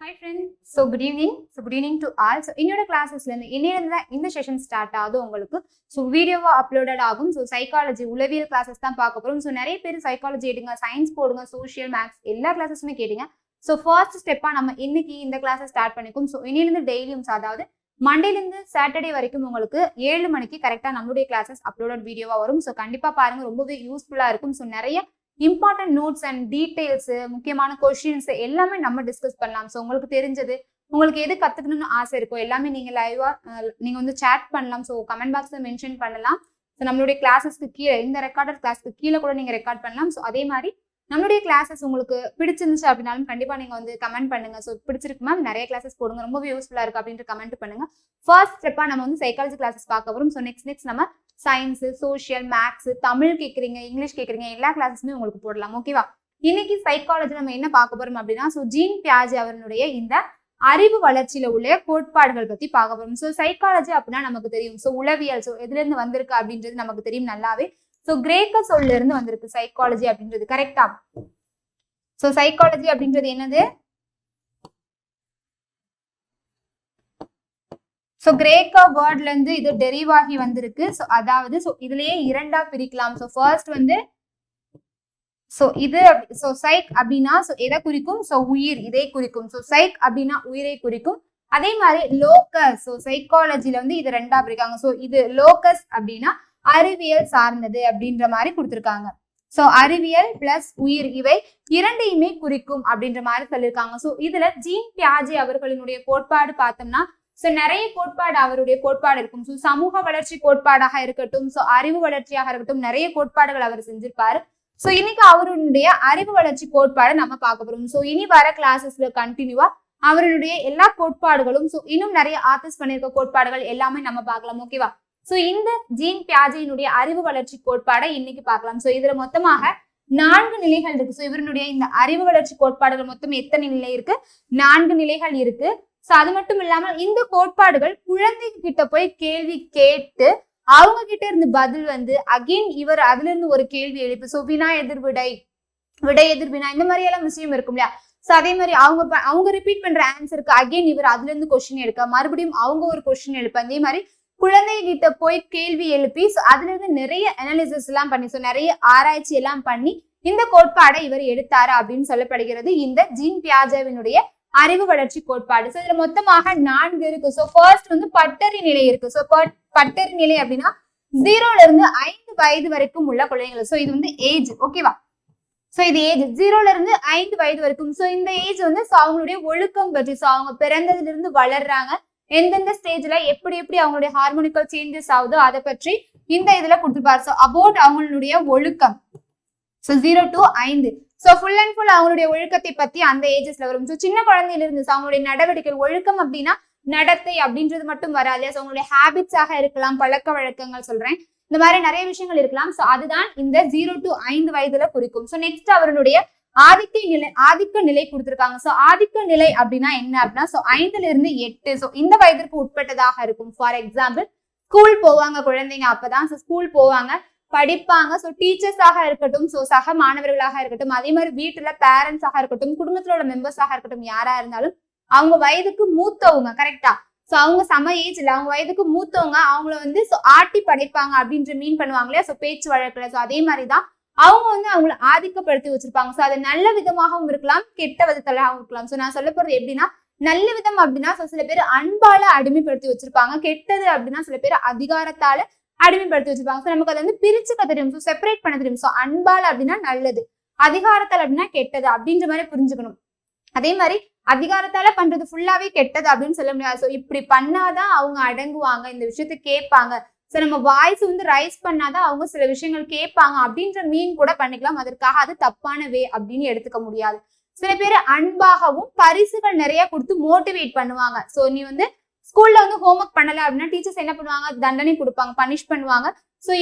Hi friends. Good evening to all. இன்னோட கிளாஸஸ்ல இருந்து இந்த session start ஆகுது உங்களுக்கு. வீடியோவா அப்லோடட் ஆகும். சைக்காலஜி உளவியல் கிளாஸஸ் தான் பார்க்க போறோம். நிறைய பேர் சைக்காலஜி எடுங்க, சயின்ஸ் போடுங்க, சோஷியல் மேத்ஸ் எல்லா கிளாஸஸுமே கேட்டீங்க. ஃபர்ஸ்ட் ஸ்டெப்பா நம்ம இன்னைக்கு இந்த கிளாஸை ஸ்டார்ட் பண்ணிக்கும். இன்னிலிருந்து டெய்லியும் அதாவது மண்டேலேருந்து சாட்டர்டே வரைக்கும் உங்களுக்கு 7 மணிக்கு கரெக்டா நம்மளுடைய கிளாஸஸ் அப்லோடட் வீடியோவா வரும். கண்டிப்பா பாருங்க, ரொம்பவே யூஸ்ஃபுல்லா இருக்கும். நிறைய இம்பார்ட்டன்ட் நோட்ஸ் அண்ட் டீடைல்ஸ், முக்கியமான கொஸ்டின்ஸ் எல்லாமே நம்ம டிஸ்கஸ் பண்ணலாம். உங்களுக்கு தெரிஞ்சது, உங்களுக்கு எது கத்துக்கணும்னு ஆசை இருக்கோ எல்லாமே நீங்க லைவா நீங்க சேட் பண்ணலாம். கமெண்ட் பாக்ஸ்ல மென்ஷன் பண்ணலாம். நம்மளுடைய கிளாஸஸ்க்கு கீழே, இந்த ரெக்கார்டட் கிளாஸ்க்கு கீழே கூட நீங்க ரெக்கார்ட் பண்ணலாம். அதே மாதிரி நம்மளுடைய கிளாஸஸ் உங்களுக்கு பிடிச்சிருந்துச்சு அப்படின்னாலும் கண்டிப்பா நீங்க கமெண்ட் பண்ணுங்க. பிடிச்சிருக்கு மேம், நிறைய கிளாஸஸ் போடுங்க, ரொம்பவே யூஸ்ஃபுல்லா இருக்கு அப்படின்ட்டு கமெண்ட் பண்ணுங்க. ஃபர்ஸ்ட் ஸ்டெப்பா நம்ம சைக்காலஜி கிளாஸஸ் பார்க்க வரும். நெக்ஸ்ட் நம்ம சயின்ஸ், சோஷியல், மேத்ஸ், தமிழ் கேட்குறீங்க, இங்கிலீஷ் கேட்குறீங்க, எல்லா கிளாஸஸுமே உங்களுக்கு போடலாம். ஓகேவா? இன்னைக்கு சைக்காலஜி நம்ம என்ன பார்க்க போறோம் அப்படின்னா, ஜீன் பியாஜே அவர்களுடைய இந்த அறிவு வளர்ச்சியில உள்ள கோட்பாடுகள் பத்தி பார்க்க போறோம். சைக்காலஜி அப்படின்னா நமக்கு தெரியும், உளவியல், எதுல இருந்து வந்திருக்கு அப்படின்றது நமக்கு தெரியும் நல்லாவே. கிரேக்க சொல்ல இருந்து வந்திருக்கு சைக்காலஜி அப்படின்றது. கரெக்டா? சைக்காலஜி அப்படின்றது என்னது? கிரேக்க வேர்ட்ல இருந்து இது டெரிவ் ஆகி வந்திருக்கு. அதாவது இதுலயே இரண்டா பிரிக்கலாம். ஃபர்ஸ்ட் இது சைக் அப்படின்னா எதை குறிக்கும்? உயிர், இதை குறிக்கும். சைக் அப்படின்னா உயிரை குறிக்கும். அதே மாதிரி லோக்கஸ், சைக்காலஜில இது ரெண்டா பிரிக்காங்க. இது லோக்கஸ் அப்படின்னா அறிவியல் சார்ந்தது அப்படின்ற மாதிரி கொடுத்திருக்காங்க. அறிவியல் பிளஸ் உயிர், இவை இரண்டையுமே குறிக்கும் அப்படின்ற மாதிரி சொல்லியிருக்காங்க. இதுல ஜீன் பியாஜே அவர்களினுடைய கோட்பாடு பார்த்தோம்னா நிறைய கோட்பாடு, அவருடைய கோட்பாடு இருக்கும். சமூக வளர்ச்சி கோட்பாடாக இருக்கட்டும், அறிவு வளர்ச்சியாக இருக்கட்டும், நிறைய கோட்பாடுகள் அவர் செஞ்சிருப்பாரு. இன்னைக்கு அவருடைய அறிவு வளர்ச்சி கோட்பாடு நம்ம பார்க்க போறோம். இனி வர கிளாஸஸ்ல கண்டினியூவா அவருடைய எல்லா கோட்பாடுகளும், இன்னும் நிறைய ஆர்டிஸ்ட் பண்ணிருக்க கோட்பாடுகள் எல்லாமே நம்ம பார்க்கலாம். ஓகேவா? இந்த ஜீன் பியாஜேயினுடைய அறிவு வளர்ச்சி கோட்பாடை இன்னைக்கு பார்க்கலாம். இதுல மொத்தமாக 4 நிலைகள் இருக்கு. இவருடைய இந்த அறிவு வளர்ச்சி கோட்பாடுகள் மொத்தம் எத்தனை நிலை இருக்கு? 4 நிலைகள் இருக்கு. அது மட்டும் இல்லாமல் இந்த கோட்பாடுகள் குழந்தை கிட்ட போய் கேள்வி கேட்டு அவங்க கிட்ட இருந்து பதில் அகைன் இவர் அதுல இருந்து ஒரு கேள்வி எழுப்பி, வினா எதிர்விடை, விடை எதிர்வினா, இந்த மாதிரி எல்லாம் விஷயம் இருக்கும் இல்லையா? அதே மாதிரி அவங்க ரிப்பீட் பண்ற ஆன்சருக்கு அகைன் இவர் அதுல இருந்து கொஸ்டின் எடுக்க, மறுபடியும் அவங்க ஒரு கொஸ்டின் எழுப்ப, அதே மாதிரி குழந்தை கிட்ட போய் கேள்வி எழுப்பி அதுல இருந்து நிறைய அனாலிசிஸ் எல்லாம் பண்ணி, நிறைய ஆராய்ச்சி எல்லாம் பண்ணி இந்த கோட்பாடை இவர் எடுத்தாரு அப்படின்னு சொல்லப்படுகிறது இந்த ஜீன் பியாஜேவினுடைய அறிவு வளர்ச்சி கோட்பாடு. இதுல மொத்தமாக 4 இருக்கு. ஃபர்ஸ்ட் பட்டறி நிலை இருக்கு. பட்டறி நிலை அப்படின்னா 0ல இருந்து 5 வயது வரைக்கும் உள்ள குழந்தைகள். இது ஏஜ். ஓகேவா? இது ஏஜ் 0ல இருந்து 5 வயது வரைக்கும். இந்த ஏஜ் அவங்களுடைய ஒழுக்கம் பற்றி, அவங்க பிறந்ததுல இருந்து வளர்றாங்க, எந்தெந்த ஸ்டேஜ்ல எப்படி எப்படி அவங்களுடைய ஹார்மோனிக்கல் சேஞ்சஸ் ஆகுதோ அதை பற்றி இந்த இதுல கொடுத்துருப்பாரு. அபவுட் அவங்களுடைய ஒழுக்கம். 0 to 5. ஃபுல் அண்ட் ஃபுல் அவங்களுடைய ஒழுக்கத்தை பத்தி அந்த ஏஜஸ்ல வரும். சின்ன குழந்தையில இருந்து அவங்களுடைய நடவடிக்கை, ஒழுக்கம் அப்படின்னா நடத்தை அப்படின்றது மட்டும் வராது. அவங்களுடைய ஹேபிட்ஸாக இருக்கலாம், பழக்க வழக்கங்கள் சொல்றேன், இந்த மாதிரி நிறைய விஷயங்கள் இருக்கலாம். அதுதான் இந்த 0 to 5 வயதுல குறிக்கும். நெக்ஸ்ட் அவருடைய ஆதிக்க நிலை கொடுத்திருக்காங்க. ஆதிக்க நிலை அப்படின்னா என்ன அப்படின்னா 5ல இருந்து 8, இந்த வயதிற்கு உட்பட்டதாக இருக்கும். ஃபார் எக்ஸாம்பிள், ஸ்கூல் போவாங்க குழந்தைங்க, அப்பதான் ஸ்கூல் போவாங்க, படிப்பாங்க. டீச்சர்ஸாக இருக்கட்டும், சக மாணவர்களாக இருக்கட்டும், அதே மாதிரி வீட்டுல பேரண்ட்ஸாக இருக்கட்டும், குடும்பத்துல உள்ள மெம்பர்ஸாக இருக்கட்டும், யாரா இருந்தாலும் அவங்க வயதுக்கு மூத்தவங்க. கரெக்டா? அவங்க சம ஏஜ்ல அவங்க வயதுக்கு மூத்தவங்க அவங்கள ஆட்டி படைப்பாங்க அப்படின்ற மீன் பண்ணுவாங்க இல்லையா? பேச்சு வழக்குல. அதே மாதிரிதான் அவங்க அவங்களை ஆதிக்கப்படுத்தி வச்சிருப்பாங்க. அது நல்ல விதமாகவும் இருக்கலாம், கெட்ட விதத்திலாகவும் இருக்கலாம். நான் சொல்ல போறது எப்படின்னா, நல்ல விதம் அப்படின்னா சில பேர் அன்பால அடிமைப்படுத்தி வச்சிருப்பாங்க, கெட்டது அப்படின்னா சில பேர் அதிகாரத்தால அடிமைப்படுத்தி வச்சிருப்பாங்க. நமக்கு அதை பிரிச்சுக்க தெரியும், செப்பரேட் பண்ண தெரியும். அன்பால அப்படின்னா நல்லது, அதிகாரத்தால் அப்படின்னா கெட்டது அப்படின்ற மாதிரி புரிஞ்சுக்கணும். அதே மாதிரி அதிகாரத்தால பண்றது ஃபுல்லாவே கெட்டது அப்படின்னு சொல்ல முடியாது. இப்படி பண்ணாதான் அவங்க அடங்குவாங்க, இந்த விஷயத்த கேட்பாங்க. நம்ம வாய்ஸ் ரைஸ் பண்ணாதான் அவங்க சில விஷயங்கள் கேட்பாங்க அப்படின்ற மீன் கூட பண்ணிக்கலாம். அதற்காக அது தப்பான வே அப்படின்னு எடுத்துக்க முடியாது. சில பேர் அன்பாகவும் பரிசுகள் நிறைய கொடுத்து மோட்டிவேட் பண்ணுவாங்க. நீ ஸ்கூல்ல ஹோம்ஒர்க் பண்ணல அப்படின்னா டீச்சர்ஸ் என்ன பண்ணுவாங்க? தண்டனை கொடுப்பாங்க, பனிஷ் பண்ணுவாங்க.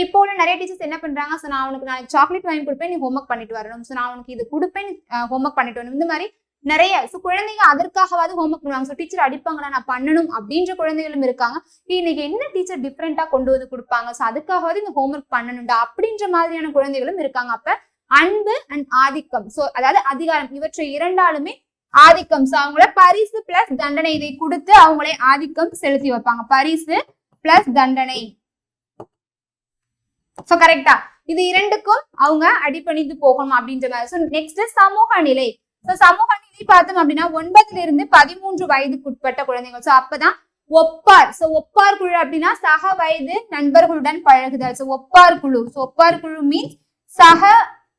இப்போ உள்ள நிறைய டீச்சர்ஸ் என்ன பண்றாங்க? நான் உனக்கு நாளைக்கு சாக்லேட் வாங்கி கொடுப்பேன், நீ ஹோம்ஒர்க் பண்ணிட்டு வரணும். நான் உனக்கு இது கொடுப்பேன், ஹோம்ஒர்க் பண்ணிட்டு வரணும். இந்த மாதிரி நிறைய குழந்தைங்க அதற்காகவாது ஹோம்ஒர்க் பண்ணுவாங்க. டீச்சர் அடிப்பாங்களா, நான் பண்ணணும் அப்படின்ற குழந்தைகளும் இருக்காங்க. இன்னைக்கு என்ன டீச்சர் டிஃப்ரெண்டா கொண்டு கொடுப்பாங்க, அதுக்காகவாது இந்த ஹோம்ஒர்க் பண்ணணும்டா அப்படின்ற மாதிரியான குழந்தைகளும் இருக்காங்க. அப்ப அன்பு அண்ட் ஆதிக்கம், அதாவது அதிகாரம், இவற்றை இரண்டாலுமே ஆதிக்கம். சோ அவங்கள பரிசு பிளஸ் தண்டனை இதை கொடுத்து அவங்களை ஆதிக்கம் செலுத்தி வைப்பாங்க. பரிசு பிளஸ் தண்டனை. சோ கரெக்டா? இது இரண்டுக்கும் அவங்க அடிபணிந்து போகணும் அப்படின்ற மாதிரி. சோ நெக்ஸ்ட் சமூக நிலை. சோ சமூக நிலை பார்த்தோம் அப்படின்னா 9 இருந்து 13 வயதுக்குட்பட்ட குழந்தைகள். சோ அப்பதான் ஒப்பார். சோ ஒப்பார் குழு அப்படின்னா சக வயது நண்பர்களுடன் பழகுதல். சோ ஒப்பார் குழு. சோ ஒப்பார் குழு மீன்ஸ் சக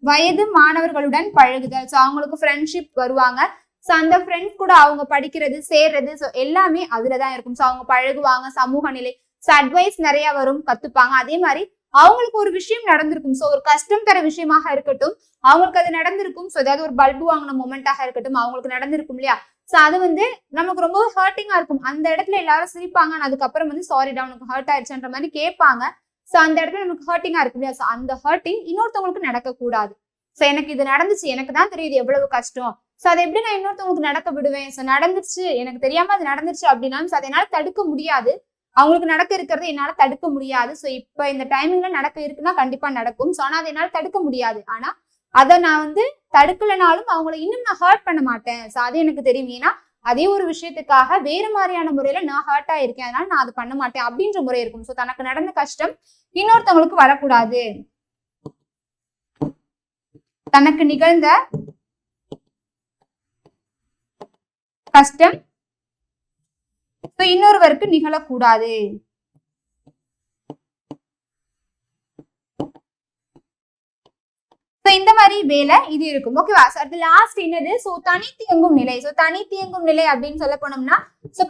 வயது மாணவர்களுடன் பழகுதல். சோ அவங்களுக்கு ஃப்ரெண்ட்ஷிப் வருவாங்க. சோ அந்த ஃப்ரெண்ட்ஸ் கூட அவங்க படிக்கிறது சேர்றது சோ எல்லாமே அதுலதான் இருக்கும். சோ அவங்க பழகுவாங்க. சமூக நிலை. சோ அட்வைஸ் நிறைய வரும், கத்துப்பாங்க. அதே மாதிரி அவங்களுக்கு ஒரு விஷயம் நடந்திருக்கும். சோ ஒரு கஷ்டம் தர விஷயமாக இருக்கட்டும், அவங்களுக்கு அது நடந்திருக்கும். சோ ஏதாவது ஒரு பல்பு வாங்கின மொமெண்டாக இருக்கட்டும், அவங்களுக்கு நடந்திருக்கும் இல்லையா? சோ அது நமக்கு ரொம்ப ஹர்ட்டிங்கா இருக்கும். அந்த இடத்துல எல்லாரும் சிரிப்பாங்க. அதுக்கப்புறம் சாரிடா உனக்கு ஹர்ட் ஆயிடுச்சுன்ற மாதிரி கேட்பாங்க. சோ அந்த இடத்துல நமக்கு ஹர்ட்டிங்கா இருக்கும் இல்லையா? சோ அந்த ஹர்ட்டிங் இன்னொருத்தவங்களுக்கு நடக்க கூடாது. சோ எனக்கு இது நடந்துச்சு, எனக்கு தான் தெரியுது எவ்வளவு கஷ்டம். சோ அதை எப்படி நான் இன்னொருத்தவங்களுக்கு நடக்க விடுவேன்? சோ நடந்துருச்சு, எனக்கு தெரியாம அது நடந்துருச்சு அப்படின்னா அதை என்னால தடுக்க முடியாது. அவங்களுக்கு நடக்க இருக்கிறது என்னால தடுக்க முடியாது. சோ இப்ப இந்த டைமிங்ல நடக்க இருக்குன்னா கண்டிப்பா நடக்கும். சோ ஆனா அதை என்னால தடுக்க முடியாது. ஆனா அதை நான் தடுக்கலனாலும் அவங்களை இன்னும் நான் ஹர்ட் பண்ண மாட்டேன். சோ அது எனக்கு தெரியும். ஏன்னா அதே ஒரு விஷயத்துக்காக வேறு மாதிரியான முறையில நான் ஹர்ட் ஆயிருக்கேன், அதனால நான் அதை பண்ண மாட்டேன் அப்படின்ற முறை இருக்கும். சோ தனக்கு நடந்த கஷ்டம் இன்னொருத்தவங்களுக்கு வரக்கூடாது. தனக்கு நிகழ்ந்த கஷ்டம் இன்னொருவருக்கு நிகழக்கூடாது. இந்த மாதிரி வேலை இது இருக்கும். ஓகேவா? லாஸ்ட் என்னது? சோ தனித்தியங்கும் நிலை. சோ தனித்தியங்கும் நிலை அப்படின்னு சொல்ல போனோம்னா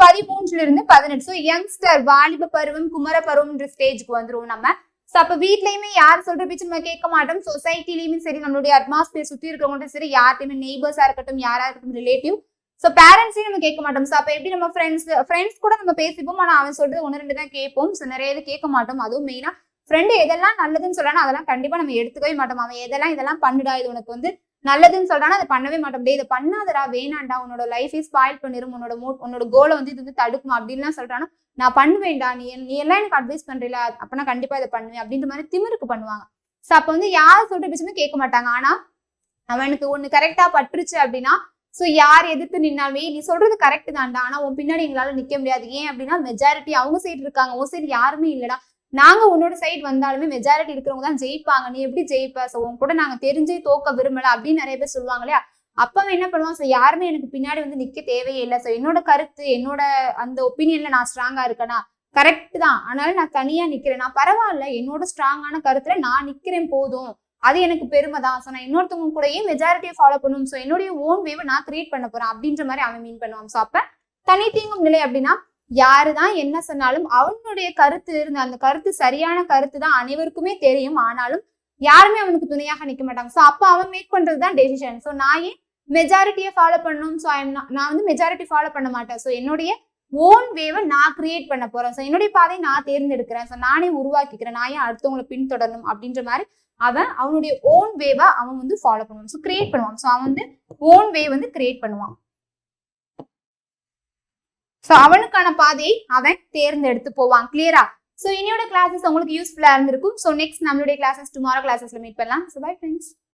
13 இருந்து 18. சோ யங்ஸ்டர், வாலிப பருவம், குமர பருவம்ன்ற ஸ்டேஜ்க்கு வந்துரும் நம்ம. சோ அப்ப வீட்லயுமே யார் சொல்ற பேச்சு நம்ம கேட்க மாட்டோம். சொசைட்டிலயுமே சரி, நம்மளுடைய அட்மாஸ்பியர் சுத்தி இருக்கிறவங்கள்ட்ட சரி, யார்ட்டையுமே நெய்பர்ஸா இருக்கட்டும், யாரா இருக்கட்டும், ரிலேட்டிவ், சோ பேரண்ட்ஸையும் நம்ம கேட்க மாட்டோம். சோ அப்ப எப்படி நம்ம ஃப்ரெண்ட்ஸ் கூட நம்ம பேசிப்போம். ஆனா அவன் சொல்றது 1-2 தான் கேட்போம். சோ நிறைய இது கேட்க மாட்டோம். அதுவும் மெயினா ஃப்ரெண்டு எதெல்லாம் நல்லதுன்னு சொல்றானோ அதெல்லாம் கண்டிப்பா நம்ம எடுத்துக்கவே மாட்டோம். அவன் இதெல்லாம் பண்ணுடா, இது உனக்கு நல்லதுன்னு சொல்றானா அதை பண்ணவே மாட்டோம். இதை பண்ணாதடா, வேணாண்டா, உன்னோட லைஃபை ஸ்பாயில் பண்ணிரும், உன்னோட கோலை இது தடுக்கும் அப்படின்லாம் சொல்றானா நான் பண்ணுவேன்டா, நீ எல்லாம் எனக்கு அட்வைஸ் பண்றீல, அப்ப நான் கண்டிப்பா இதை பண்ணுவேன் அப்படின்ற மாதிரி திமிருக்கு பண்ணுவாங்க. சோ அப்ப யார் சொல்ற பேச்சுமே கேட்க மாட்டாங்க. ஆனா அவனுக்கு ஒண்ணு கரெக்டா பட்டுருச்சு அப்படின்னா சோ யார் எதிர்த்து நின்னாலுமே நீ சொல்றது கரெக்ட் தான்டா, ஆனா உன் பின்னாடி எங்களால நிக்க முடியாது. ஏன் அப்படின்னா மெஜாரிட்டி அவங்க சைடு இருக்காங்க, உன் சைடு யாருமே இல்லடா. நாங்க உன்னோட சைடு வந்தாலுமே மெஜாரிட்டி இருக்கிறவங்க தான் ஜெயிப்பாங்க, நீ எப்படி ஜெயிப்ப? சோ உன் கூட நாங்க தெரிஞ்சே தோக்க விரும்பல அப்படின்னு நிறைய பேர் சொல்லுவாங்க இல்லையா? அப்ப என்ன பண்ணுவான்? சோ யாருமே எனக்கு பின்னாடி நிக்க தேவையே இல்லை. சோ என்னோட கருத்து, என்னோட அந்த ஒப்பீனியன்ல நான் ஸ்ட்ராங்கா இருக்கேனா, கரெக்ட் தான், ஆனாலும் நான் தனியா நிக்கிறேன், நான் பரவாயில்ல, என்னோட ஸ்ட்ராங்கான கருத்துல நான் நிக்கிறேன் போதும், அது எனக்கு பெருமை தான். சோ நான் இன்னொருத்தவங்க கூடயே மெஜாரிட்டியை ஃபாலோ பண்ணும். சோ என்னுடைய ஓன் வேவை நான் கிரியேட் பண்ண போறேன் அப்படின்ற மாதிரி அவன் மீன் பண்ணுவான். சோ அப்ப தனித்தீங்கும் நிலை அப்படின்னா யாருதான் என்ன சொன்னாலும் அவனுடைய கருத்து இருந்த அந்த கருத்து சரியான கருத்து தான் அனைவருக்குமே தெரியும். ஆனாலும் யாருமே அவனுக்கு துணையாக நிக்க மாட்டாங்க. சோ அப்ப அவன் மேக் பண்றதுதான் டெசிஷன். சோ நான் ஏன் மெஜாரிட்டியை ஃபாலோ பண்ணணும்? சோ நான் மெஜாரிட்டி ஃபாலோ பண்ண மாட்டேன். சோ என்னுடைய ஓன் வேவை நான் கிரியேட் பண்ண போறேன். சோ என்னுடைய பாதையை நான் தேர்ந்தெடுக்கிறேன். சோ நானே உருவாக்கிக்கிறேன். நான் ஏன் அடுத்தவங்களை பின்தொடரணும் அப்படின்ற மாதிரி அவனுடைய ஓன் வேவை அவன் ஃபாலோ பண்ணுவான். சோ கிரியேட் பண்ணுவான். சோ அவன் ஓன் வே கிரியேட் பண்ணுவான். சோ அவனுக்கான பாதையை அவன் தேர்ந்தெடுத்து போவான். கிளியரா? சோ இன்னையோட கிளாஸஸ் உங்களுக்கு யூஸ்ஃபுல்லா இருந்திருக்கும். சோ நெக்ஸ்ட் நம்மளுடைய கிளாஸஸ் டுமாரோ கிளாஸஸ்ல மீட் பண்ணலாம். So bye friends.